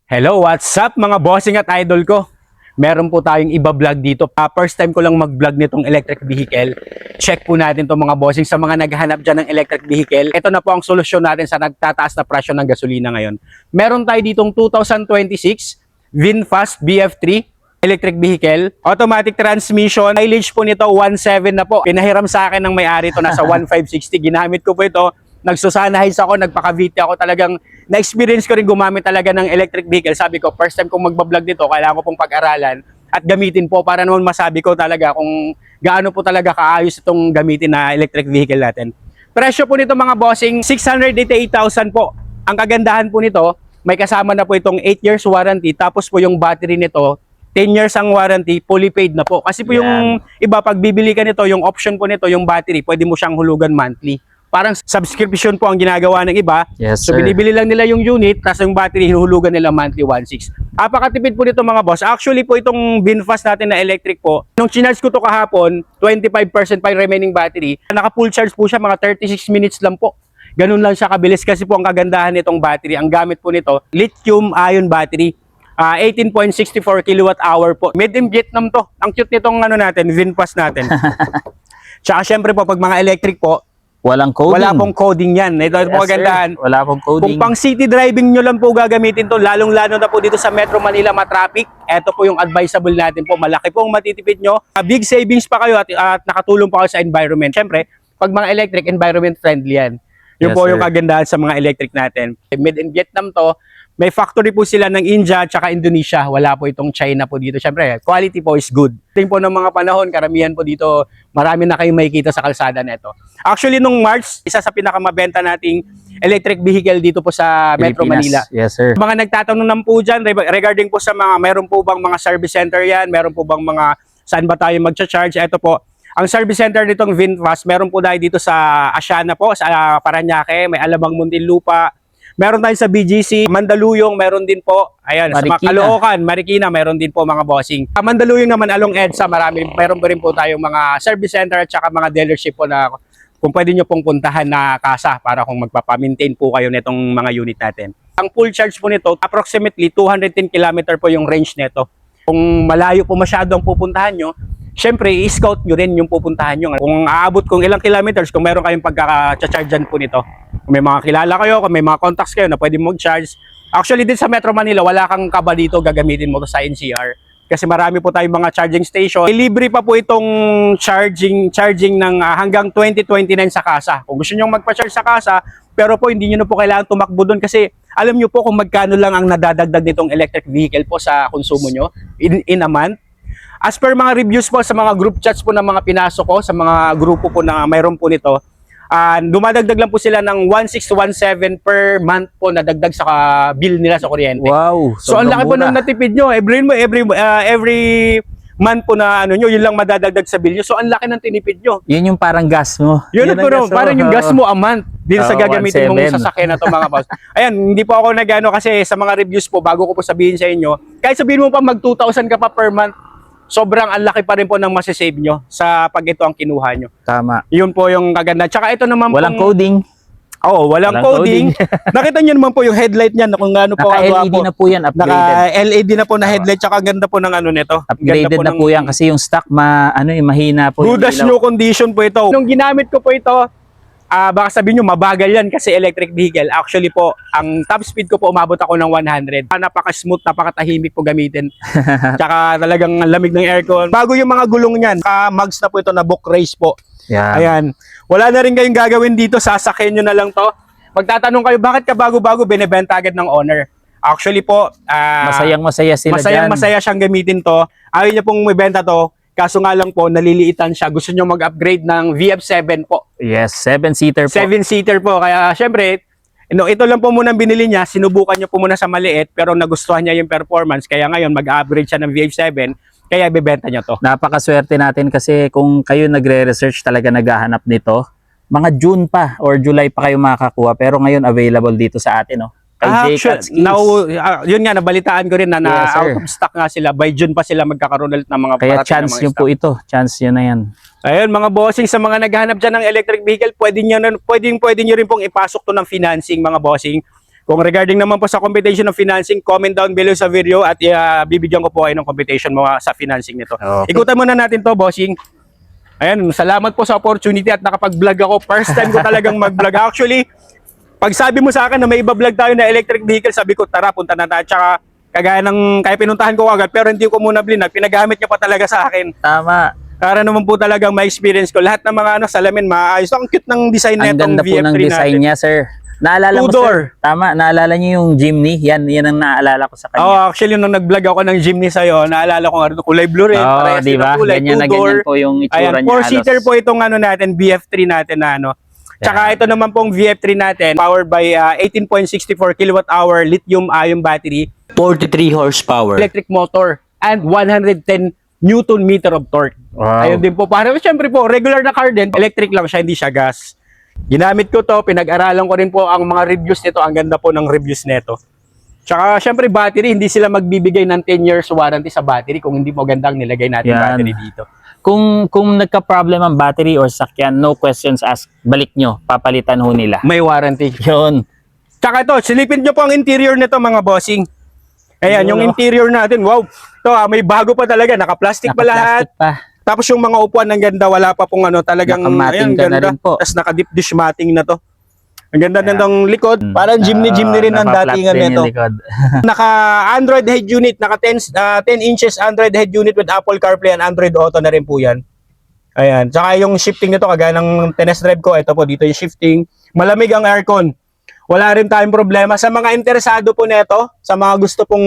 Hello, what's up mga bossing at idol ko? Meron po tayong iba-vlog dito. First time ko lang mag-vlog nitong electric vehicle. Check po natin to mga bossing sa mga naghahanap dyan ng electric vehicle. Ito na po ang solusyon natin sa nagtataas na presyo ng gasolina ngayon. Meron tayo ditong 2026 VinFast BF3 electric vehicle. Automatic transmission. Mileage po nito 1.7 na po. Pinahiram sa akin ng may-ari ito. Nasa 1.560. Ginamit ko po ito. Nagsusanahiz ako, nagpaka-VT ako, talagang na-experience ko rin gumamit talaga ng electric vehicle. Sabi ko, first time kong magbablog dito, kailangan ko pong pag-aralan at gamitin po para naman masabi ko talaga kung gaano po talaga kaayos itong gamitin na electric vehicle natin. Presyo po nito mga bossing, 688,000 po. Ang kagandahan po nito, may kasama na po itong 8 years warranty, tapos po yung battery nito, 10 years ang warranty, fully paid na po. Kasi po yung iba, pag bibili ka nito, yung option po nito, yung battery, pwede mo siyang hulugan monthly. Parang subscription po ang ginagawa ng iba. Yes, so sir. binibili lang nila yung unit, tapos yung battery hinuhulugan nila monthly 1.6. Apakatipid po nito mga boss. Actually po itong VinFast natin na electric po, nung chinarge ko to kahapon, 25% pa yung remaining battery. Naka full charge po siya, mga 36 minutes lang po. Ganun lang siya kabilis kasi po ang kagandahan nitong battery. Ang gamit po nito, lithium-ion battery. 18.64 kWh po. Made in Vietnam to. Ang cute nitong VinFast natin. Tsaka syempre po, pag mga electric po, Walang coding. wala pong coding yan. Ito po Yes, kagandahan. sir. Wala pong coding. Kung pang city driving nyo lang po gagamitin to, lalong-lalo na po dito sa Metro Manila matraffic, ito po yung advisable natin po. Malaki po ang matitipid nyo. Big savings pa kayo at nakatulong pa kayo sa environment. Siyempre, pag mga electric, environment friendly yan. Yun Yes, po sir. yung kagandahan sa mga electric natin. Made in Vietnam to. May factory po sila ng India at Indonesia. Wala po itong China po dito. Siyempre, quality po is good. Tingin po ng mga panahon, karamihan po dito, marami na kayong makikita sa kalsada nito. Actually, nung March, isa sa pinakamabenta nating electric vehicle dito po sa Metro Manila. Yes, sir. Mga nagtatanong naman po dyan, regarding po sa mga, meron po bang mga service center yan? Meron po bang mga, saan ba tayo magcha-charge? Ito po, ang service center nitong VinFast, meron po tayo dito sa Asiana po, sa Parañaque, may Alabang Muntinlupa. Meron tayo sa BGC, Mandaluyong, meron din po. Ayan, Marikina. sa Caloocan, Marikina, meron din po mga bossing. Sa Mandaluyong naman, along EDSA, meron po rin po tayong mga service center at saka mga dealership po na kung pwede nyo pong puntahan na kasa para kung magpapa-maintain po kayo nitong mga unit natin. Ang full charge po nito, approximately 210 km po yung range nito. Kung malayo po masyado ang pupuntahan nyo, syempre, i-scout nyo rin yung pupuntahan nyo. Kung aabot kung ilang kilometers, kung meron kayong pagkaka-chargean po nito. Kung may mga kilala kayo, kung may mga contacts kayo na pwede mag-charge. Actually, din sa Metro Manila, wala kang kaba dito gagamitin mo to sa NCR. Kasi marami po tayong mga charging station. Libre pa po itong charging ng hanggang 2029 sa kasa. Kung gusto nyo magpa-charge sa kasa, pero po hindi nyo na po kailangan tumakbo doon kasi alam nyo po kung magkano lang ang nadadagdag nitong electric vehicle po sa konsumo nyo in a month. As per mga reviews po sa mga group chats po ng mga pinasok ko, sa mga grupo po na mayroon po nito, dumadagdag lang po sila ng 1,617 per month po na dagdag sa bill nila sa kuryente. Wow. So ang laki po ng natipid nyo. Every month po na yun lang madadagdag sa bill nyo. So ang laki ng tinipid nyo. Yun yung parang gas mo. Yun ang po, gas mo. parang yung gas mo a month din sa Oo, gagamitin mong 1.7. sasakyan na to mga boss. Ayan, hindi po ako nagano kasi sa mga reviews po, bago ko po sabihin sa inyo, kahit sabihin mo pa mag 2,000 ka pa per month, sobrang ang laki pa rin po ng masasave nyo sa pag ito ang kinuha nyo. Tama. Yun po yung kaganda. Tsaka ito naman Walang pong, coding. Oo, walang coding. Nakita nyo naman po yung headlight niyan kung gaano po Naka-LED na po yan. Upgraded. Naka-LED na po na headlight. Tsaka ganda po ng nito. Upgraded na po yan kasi yung stock mahina po. Good yung as ilaw. new condition po ito. Nung ginamit ko po ito, baka sabihin nyo mabagal yan kasi electric vehicle. Actually po, ang top speed ko po umabot ako ng 100. Napaka-smooth, napakatahimik po gamitin. Tsaka talagang lamig ng aircon. Bago yung mga gulong niyan, mugs na po ito na book race po. Yeah. Ayan. Wala na rin kayong gagawin dito, sasakyan nyo na lang to. Magtatanong kayo, bakit ka bago-bago binibenta agad ng owner? Actually po, Masayang-masaya sila dyan. masaya siyang gamitin to. Ayaw niya pong ibenta to. Kaso nga lang po, naliliitan siya. Gusto niyo mag-upgrade ng VF7 po. Yes, 7-seater po. 7-seater po. Kaya syempre, ito lang po muna binili niya. Sinubukan niya po muna sa maliit, pero nagustuhan niya yung performance. Kaya ngayon, mag-upgrade siya ng VF7. Kaya ibebenta niya to. Napakaswerte natin kasi kung kayo nagre-research talaga naghahanap nito, mga June pa or July pa kayo makakakuha. Pero ngayon available dito sa atin, no? Kay J-Cuts Keys. Now, yun nga, nabalitaan ko rin na, Yes, sir. out of stock nga sila. By June pa sila magkakaroon ulit ng mga Kaya parating na chance mga nyo stock. po ito. Chance nyo na yan. Ayun, mga bossing, sa mga naghahanap dyan ng electric vehicle, pwede nyo rin pong ipasok to ng financing, mga bossing. Kung regarding naman po sa computation ng financing, comment down below sa video at bibigyan ko po kayo ng computation mo sa financing nito. Okay. Ikutan muna natin to, bossing. Ayan, salamat po sa opportunity at nakapag-vlog ako. First time ko talagang mag-vlog. Actually, pag sabi mo sa akin na may iba-vlog tayo na electric vehicle, sabi ko, tara, punta na tayo. Tsaka, kagaya ng, kaya pinuntahan ko agad, pero hindi ko muna blinag. Pinagamit niya pa talaga sa akin. Tama. Para naman po talagang ma-experience ko. Lahat ng mga salamin, maayos. Ang cute ng design Ang na itong ganda po ng VF3 design natin. niya, sir. Naalala mo, Two-door. sir? Tama, naalala niyo yung Jimny? Yan ang naalala ko sa kanya. Oh, actually, nung nag-vlog ako ng Jimny sa'yo, naalala ko nga rin, kulay blue rin. Oo, Parehas di din ba? ang kulay, Ganyan na two-door. ganyan po yung itsura Ayan, niya. 4-seater halos. po itong ano natin, BF3 natin na ano. Tsaka ito naman pong VF3 natin, powered by 18.64 kWh lithium-ion battery, 43 horsepower, electric motor, and 110 Newton meter of torque. Wow. Ayun din po. Para syempre po, regular na car din, electric lang siya, hindi siya gas. Ginamit ko to, pinag-aralan ko rin po ang mga reviews nito. Ang ganda po ng reviews nito. Tsaka syempre battery, hindi sila magbibigay ng 10 years warranty sa battery kung hindi mo gandang nilagay natin Yan. battery dito. Kung nagka-problem ang battery or sakyan, no questions asked, balik nyo, papalitan ho nila. May warranty. Yun. Tsaka ito, silipin nyo po ang interior nito mga bossing. Ayan, Yun, yung oh. interior natin, wow. Ito may bago pa talaga, naka-plastic pa lahat. Naka-plastic pa. Tapos yung mga upuan ng ganda, wala pa pong ano, talagang Naka-matting ka na rin po. Tapos naka-deep dish matting na to. Ang ganda ng likod. Parang Jimny rin ang Napa-flat datingan din yung nito. likod. Naka Android head unit, naka 10 inches Android head unit with Apple CarPlay and Android Auto na rin po yan. Ayan. Tsaka yung shifting nito, kagaya ng tennis drive ko, ito po dito yung shifting. Malamig ang aircon. Wala rin tayong problema. Sa mga interesado po nito, sa mga gusto pong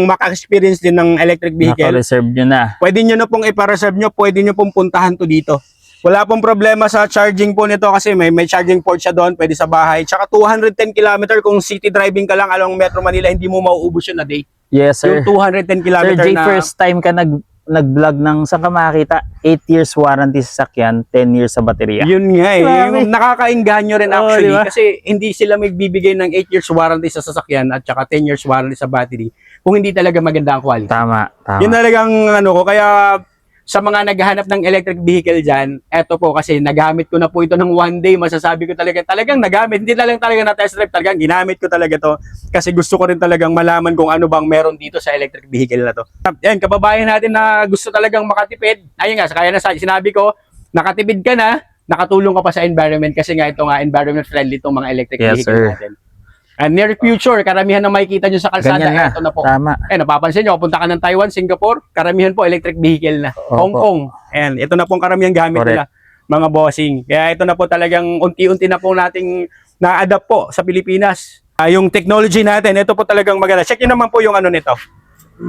maka-experience din ng electric vehicle, Naka-reserve nyo na. pwede nyo na pong ipa-reserve nyo, pwede nyo pong puntahan to dito. Wala pong problema sa charging po nito kasi may charging port siya doon, pwede sa bahay. Tsaka 210 km kung city driving ka lang along Metro Manila, hindi mo mauubos yun a day. Yes, sir. Yung 210 km Sir Jay, na... first time ka nag-vlog ng, saan ka makakita? 8 years warranty sa sakyan, 10 years sa baterya. Yun nga eh. Grabe. Yung nakakainganyo rin Oo, actually. diba? Kasi hindi sila magbibigay ng 8 years warranty sa sasakyan at saka 10 years warranty sa battery kung hindi talaga maganda ang quality. Tama. Yun talagang ano ko. Kaya sa mga naghahanap ng electric vehicle dyan, eto po kasi nagamit ko na po ito ng one day. Masasabi ko talagang nagamit. Hindi talaga na test drive. Talagang ginamit ko talaga to. Kasi gusto ko rin talagang malaman kung ano bang meron dito sa electric vehicle na to. Yan, kababayan natin na gusto talagang makatipid. Ayun nga, kaya na sinabi ko, nakatipid ka na, nakatulong ka pa sa environment kasi nga ito nga environment friendly itong mga electric Yes, vehicle sir. natin. And near future, karamihan na makikita nyo sa kalsada, Ganyan na. ito na po. Tama. Napapansin nyo, punta ka ng Taiwan, Singapore, karamihan po electric vehicle na. Opo. Hong Kong, ayan, ito na pong karamihan gamit nila, mga bossing. Kaya ito na po talagang unti-unti na po nating na-adapt po sa Pilipinas. Yung technology natin, ito po talagang maganda. Check nyo naman po yung ano nito,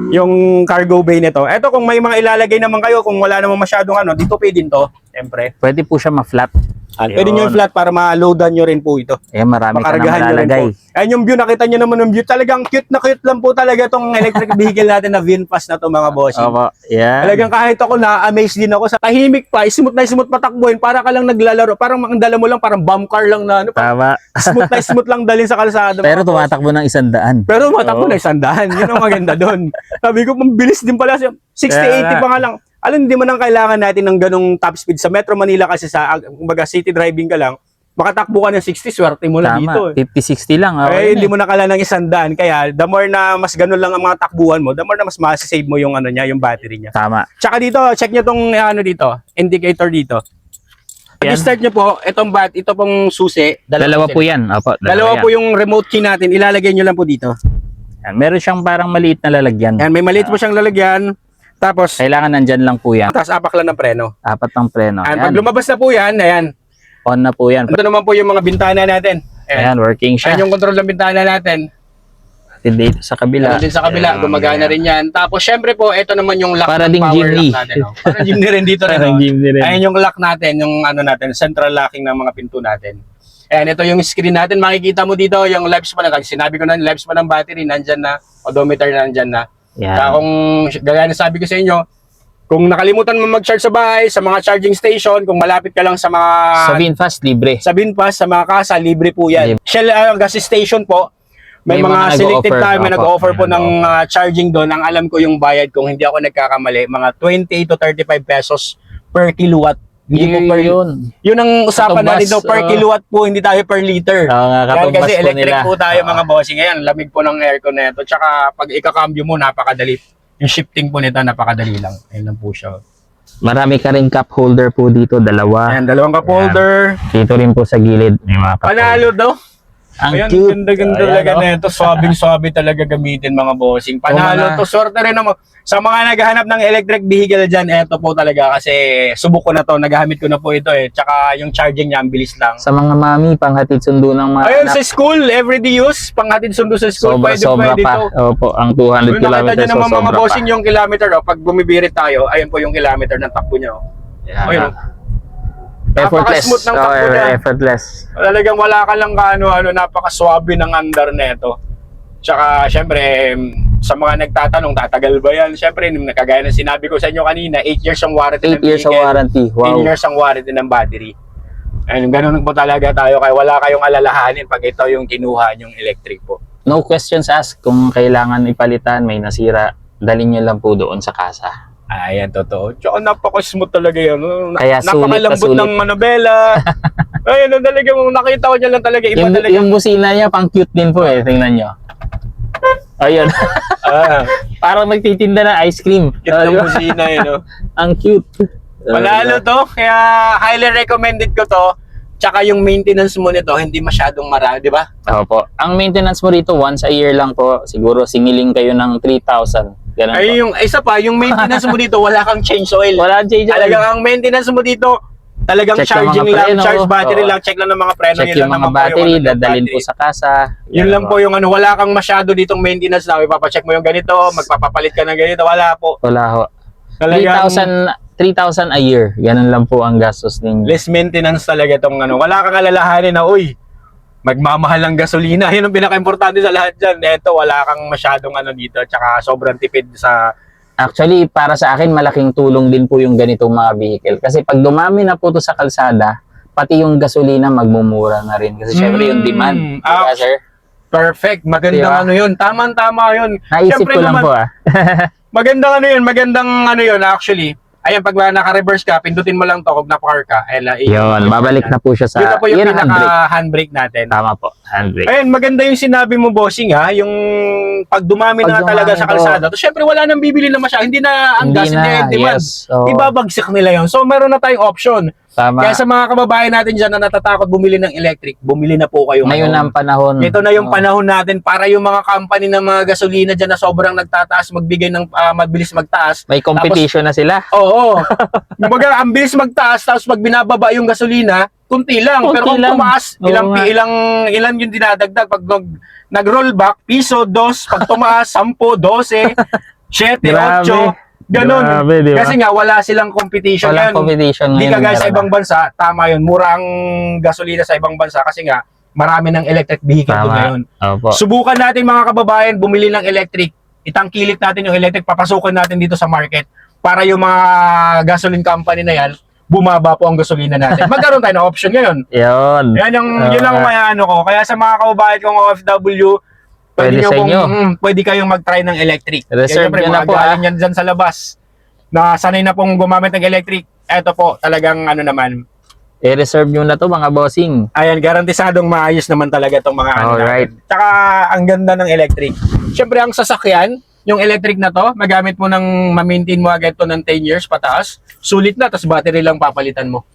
yung cargo bay nito. Ito kung may mga ilalagay naman kayo, kung wala naman masyadong ano, dito pwede din to, siyempre. Pwede po siya ma-flat. Pwede nyo yung flat para ma-loadan nyo rin po ito. Marami ka na Makaragahan nyo rin malalagay. po. Ayan yung view, nakita nyo naman yung view. Talagang cute na cute lang po talaga itong electric vehicle natin na VinFast na to mga bossing. Opo. Yan. Talagang kahit ako na-amaze din ako sa tahimik pa, smooth na smooth patakbuhin, para ka lang naglalaro. Parang ang dala mo lang, parang bomb car lang na ano. Tama. Smooth lang dalhin sa kalsada. Pero mga bossing. tumatakbo ng 100. Pero matakbo Oo. na 100. Yun ang maganda doon. Sabi ko, mabilis din pala. 60-80 pa nga lang. Alam, hindi mo nang kailangan natin ng ganong top speed. Sa Metro Manila kasi kumbaga city driving ka lang, makatakbo ka ng 60, swerte mo na dito. Tama. 50-60 lang. Okay Hindi mo na kailangan ng 100. Kaya, the more na mas ganun lang ang mga takbuhan mo, the more na mas masasave mo yung ano niya, yung battery niya. Tama. Tsaka dito, check nyo tong ano dito, indicator dito. Yan. I-start nyo po, ito pong susi. Dalawa po yan. Opo. Dalawa po yung remote key natin. Ilalagay nyo lang po dito. Yan. Meron siyang parang maliit na lalagyan. Yan, may maliit po siyang lalagyan. Tapos, Kailangan nandyan lang po yan. tapos apak lang ng preno. 4 ng preno. Pag Yan. lumabas na po yan, ayan. On na po yan. Ito naman po yung mga bintana natin. Ayan, working siya. Ayan yung control ng bintana natin. Dito sa kabila. Meron din sa kabila, Ayan, gumagana ayan. rin yan. Tapos syempre po, ito naman yung lock Para ng ding power Jimny. lock natin. Oh. Parang Jimny rin dito rin. Parang Oh. Jimny rin. Ayan yung lock natin, yung ano natin, central locking ng mga pinto natin. Ayan, ito yung screen natin. Makikita mo dito yung lifespan na, sinabi ko na, lifespan ng battery, nandyan na, odometer na nandyan na. Yan. Kaya kung, gaya na sabi ko sa inyo, kung nakalimutan mo mag-charge sa bahay, sa mga charging station, kung malapit ka lang sa mga... Sa VinFast, libre. Sa VinFast, sa mga kasa, libre po yan. Libre. Shell gas station po, may mga selected nag-o-offer. tayo, may Opo, nag-offer po may ng charging doon. Ang alam ko yung bayad, kung hindi ako nagkakamali, mga 20 to 35 pesos per kilowatt Hindi po per yun. Yun ang usapan Katumbas, natin dito, per kilowatt po, hindi tayo per liter. Oo nga, Dahil katumbas kasi po electric nila. po tayo mga bossing. Ngayon, lamig po ng aircon na ito. Tsaka pag ikakambyo mo, napakadali. Yung shifting po nito, napakadali lang. Ayun lang po siya. Marami ka rin cup holder po dito, dalawa. Ayan, dalawang cup holder. Dito rin po sa gilid. May mga cup holder. Panalo daw. Ang Ayan, cute. ganda-ganda Ayan, talaga oh. na ito. Swabing-swabe talaga gamitin mga bossing. Panalo mga- to. Sorte rin naman. Sa mga naghahanap ng electric vehicle dyan, eto po talaga kasi subok ko na to. Naghahamit ko na po ito eh. Tsaka yung charging niya, ang bilis lang. Sa mga mami, panghatid sundo ng mga Ayun, anak. sa school, everyday use. Panghatid sundo sa school. Sobra Pwede pa. to. Opo, ang 200 Kung nakita kilometers nyo naman so mga sobra bossing pa. yung kilometer, oh, pag bumibirit tayo, ayun po yung kilometer ng takbo niya. Oh. Yan, Ayun, ah. oh. Effortless. Napaka-smooth ng takbo Oo, niya. effortless. Talagang wala ka lang kaano-ano, napaka-swabe ng andar neto. Tsaka, syempre, sa mga nagtatanong, tatagal ba yan? Syempre, kagaya ng sinabi ko sa inyo kanina, 8 years ang warranty 8 years of vehicle, warranty. 10 Wow. years ang warranty ng battery. Ayun, ganun po talaga tayo. Kaya wala kayong alalahanin pag ito yung kinuha yung electric po. No questions asked. Kung kailangan ipalitan, may nasira, dalhin nyo lang po doon sa kasa. Ayan, totoo. Tsaka napaka-smooth talaga yun. Kaya sulit na Napakalambot sulit. ng manobela. Ayun, talaga, nakita ko niya lang talaga. Iba Yung, talaga. yung busina niya, pang cute din po eh. Tingnan nyo. Ayun. Ah, Parang nagtitinda ng ice cream. cute ng busina yun, no? Ang cute. Panalo to, kaya highly recommended ko to. Tsaka yung maintenance mo nito, hindi masyadong marami, di ba? Opo. Ang maintenance mo rito, once a year lang po. Siguro singiling kayo ng 3,000. Ganun po. Ay, yung isa pa, yung maintenance mo dito, wala kang change oil. Wala change oil. Talagang ang maintenance mo dito, talagang Check lang charging mga lang, preno, charge battery oo. lang, check lang ng mga preno. Check yun yung lang mga naman po battery, yung ano, dadalhin po battery. sa kasa. Yun lang po yung ano, wala kang masyado ditong maintenance na ipapacheck mo yung ganito, magpapapalit ka ng ganito, wala po. Wala ho. Talagang 3,000 a year. Ganun lang po ang gastos ninyo. less maintenance talaga itong ano. Wala kang alalahanin na, uy, magmamahal ng gasolina. Yun ang pinaka-importante sa lahat dyan. Eto, wala kang masyadong ano dito, tsaka sobrang tipid sa... Actually, para sa akin, malaking tulong din po yung ganitong mga vehicle. Kasi pag dumami na po to sa kalsada, pati yung gasolina magmumura na rin. Kasi syempre yung demand. Diba, sir? Perfect. Magandang Diba? ano yun. Tama-tama yun. Naisip Syempre ko lang naman, po ah. magandang ano yun actually. Ayan, pag naka-reverse ka, pindutin mo lang to kung napa-car ka. Yun, babalik na po siya sa... Yun na po yung Yun ang handbrake. pinaka-handbrake natin. Tama po, handbrake. Ayun, maganda yung sinabi mo, bossing ha, yung pag dumami na Pag talaga dumami sa kalsada, to syempre wala nang bibili na masyado, hindi na ang gas, hindi na yung demand. yes. Oo, Ibabagsak nila yun. So, meron na tayong option. tama. Kaya sa mga kababayan natin dyan na natatakot bumili ng electric, bumili na po kayo Ngayon ang panahon. Ito na yung Oo. panahon natin para yung mga company ng mga gasolina dyan na sobrang nagtataas, magbigay ng mabilis magtaas. May competition na sila. Oo. Kumbaga, ang bilis magtaas, tapos pag binababa yung gasolina, kunti lang. Kunti Pero kung lang. tumaas, Oo ilang, nga. ilang yung dinadagdag. Pag nag-rollback, piso, 2. Pag tumaas, 10, 12, 7, 8. Ganun. Grabe, di ba? Kasi nga, wala silang competition. Walang Ngayon, competition Hindi ngayon. kagaya sa meron ibang bansa, tama yun. Mura ang gasolina sa ibang bansa kasi nga, marami ng electric vehicle Tama. doon ngayon. na. Opo. Subukan natin mga kababayan, bumili ng electric. Itangkilik natin yung electric, papasukan natin dito sa market para yung mga gasoline company na yan, bumaba po ang gasolina natin. Magkaroon tayo ng option ngayon. Yun. Yun ang may ano ko. Kaya sa mga kababayan kong OFW, Pwede nyo sa inyo. pwede kayong mag-try ng electric. Reserve Kaya, nyo na po, galing yan dyan sa labas na sanay na pong gumamit ng electric. Eto po, talagang ano naman. I-reserve nyo na to mga bossing. Ayan, garantisadong maayos naman talaga itong mga ano Alright. natin. Tsaka ang ganda ng electric. Siyempre ang sasakyan, yung electric na to, magamit mo ng ma-maintain mo agad to ng 10 years pataas. Sulit na, tapos battery lang papalitan mo.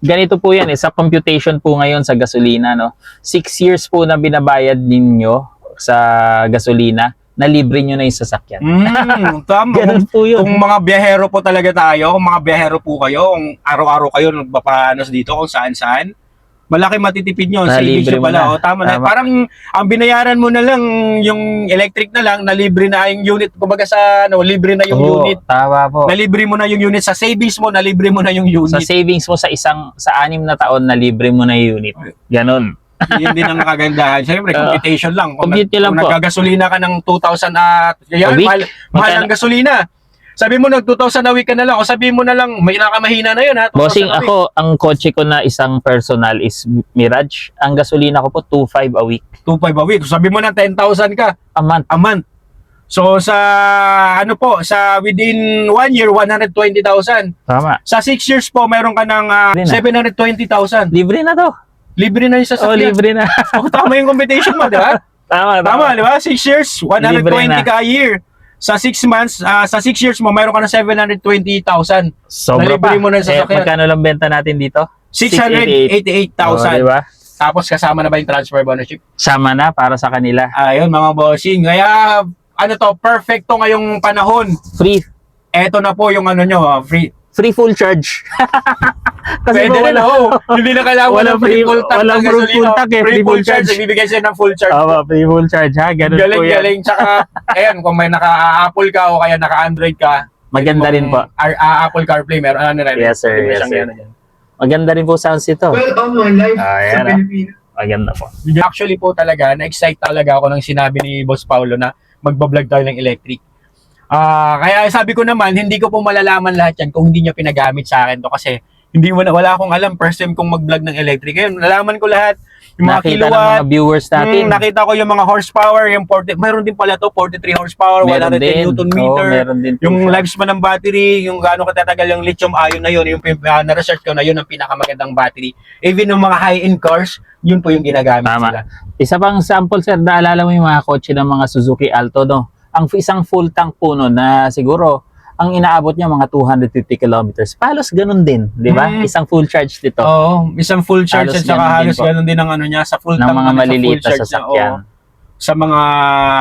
Ganito po yan, sa computation po ngayon sa gasolina, no? 6 years po na binabayad ninyo sa gasolina, na libre nyo na yung sasakyan. Tama. Ganun po yun. Kung mga biyahero po talaga tayo, kung mga biyahero po kayo, kung araw-araw kayo nagpapanos dito kung saan-saan, malaki matitipid nyo. Savings Nalibre nyo mo pala. na. O, tama na. Tama. Parang ang binayaran mo na lang, yung electric na lang, nalibre na yung unit. Kumbaga sa, libre na yung Oo, unit. tama po. Nalibre mo na yung unit. Sa savings mo, nalibre mo na yung Sa unit. savings mo sa 6 na taon na libre mo na yung unit. Ganon. Yun din ang kagandahan. Siyempre, computation lang. Kung, compute lang kung po. nagagasolina ka ng 2,000 at yan, A week? mahal Magkano? ang gasolina. Sabi mo nag 2,000 a week ka na lang o sabi mo na lang may nakamahina na yun ha. 2,000 Bossing, a week. ako, ang kotse ko na isang personal is Mirage. Ang gasolina ko po, 2.5 a week. 2,500 a week. Sabi mo na 10,000 ka A month. a month. So sa ano po, sa within 1 year 120,000. Tama. Sa 6 years po mayroon ka ng Libre na. 720,000. Libre na to. Libre na yung Oh, sasakyan. libre na. Oh, tama yung computation mo, di ba? Tama, Tama, di ba? 6 years, Libre 120 na. ka a year. Sa 6 months, sa 6 years mo, mayroon ka ng 720,000. Sobra pa. Nalibre mo na yung sasakyan. Magkano lang benta natin dito? 688,000. di ba? Tapos kasama na ba yung transfer of ownership? Sama na para sa kanila. Ayun, mga bossing. Kaya, ano to, perfecto ngayong panahon. Free. Eto na po yung ano nyo, free. Free full charge. Kasi Pwede po rin, hindi na kailangan walang ng free full tank walang ng full gasolina. tank eh, Free full charge. Ibibigay sa'yo ng full charge. Tama, free full charge ha. Ganun po yan. Galing-galing. Tsaka, ayan, kung may naka-Apple ka o kaya naka-Android ka, Maganda rin po. Apple CarPlay, meron ano rin. Yes, sir. Pwede mo Yes, siyang sir. ano dyan. Maganda rin po sounds ito. Well, all my life Ayan, sa Pilipinas. Maganda po. Actually po talaga, na-excite talaga ako nang sinabi ni Boss Paulo na magbablog tayo ng electric. Kaya sabi ko naman, hindi ko po malalaman lahat yan kung hindi niya pinagamit sa akin to kasi wala akong alam first time kong mag-vlog ng electric. Ngayon, nalaman ko lahat, yung mga Nakita ng kilowatt, mga viewers natin. nakita ko yung mga horsepower, yung 40, mayroon din pala to, 43 horsepower, Meron 110 din. Newton Oo, meter. meron din po Yung siya. lifespan ng battery, yung gaano katatagal yung lithium ion na yun, yung na-research ko na yun ang pinakamagandang battery. Even yung mga high-end cars, yun po yung ginagamit Tama. nila. Isa pang sample, sir, naalala mo yung mga kotse ng mga Suzuki Alto, no? Ang isang full tank po no, na siguro, ang inaabot niya mga 250 kilometers. Palos ganun din, di ba? Isang full charge dito. Oo, isang full charge Halos at saka ganun din halos po. ganun din ang ano niya sa full ng tank mga ano, sa maliliit full na charge sasakyan. oo. Sa mga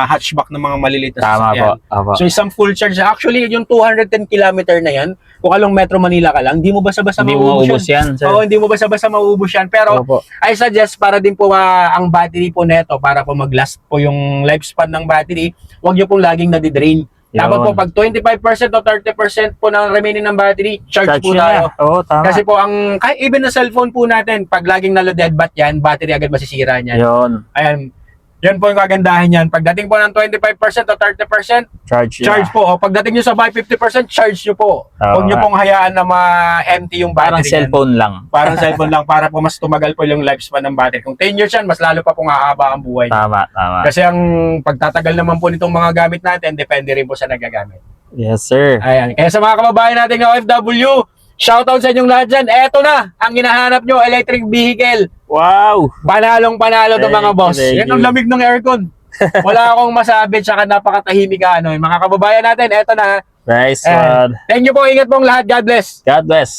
hatchback ng mga maliliit na Tama sasakyan. po. Opo. So isang full charge, actually yung 210 kilometer na yan, kung along Metro Manila ka lang, hindi mo basta-basta Hindi mo mauubos maubos yan, sir. Oo, hindi mo basta-basta mauubos yan. Pero Opo. I suggest para din po ang battery po neto, para po mag-last po yung lifespan ng battery, huwag nyo pong laging nadidrain. Dapat Yun. po pag 25% o 30% po ng remaining ng battery, charge po niya. tayo. Oo, tama. Kasi po kahit even na cellphone po natin, pag laging nalo-dead bat yan, battery agad masisira niyan. Yun. Ayan. Yan po yung kagandahan yan. Pagdating po ng 25% o 30%, Charge charge po. O pagdating nyo sa 50%, charge nyo po. Huwag nyo nga. pong hayaan na ma-empty yung battery. Parang yan. cellphone lang. Parang cellphone lang para po mas tumagal po yung lifespan ng battery. Kung 10 years yan, mas lalo pa pong hahaba ang buhay. Tama, tama. Kasi ang pagtatagal naman po nitong mga gamit natin, depende rin po sa nagagamit. Yes, sir. Ayan. Kaya sa mga kababayan natin ng OFW, shoutout sa inyong lahat dyan. Eto na, ang hinahanap nyo, electric vehicle. Wow! Panalong-panalo to mga Thank boss. you, thank Yan ang you. lamig ng aircon. Wala akong masabi, tsaka napakatahimik ka. Mga kababayan natin, eto na. Nice Ayan. one. Thank you po, ingat pong lahat. God bless. God bless.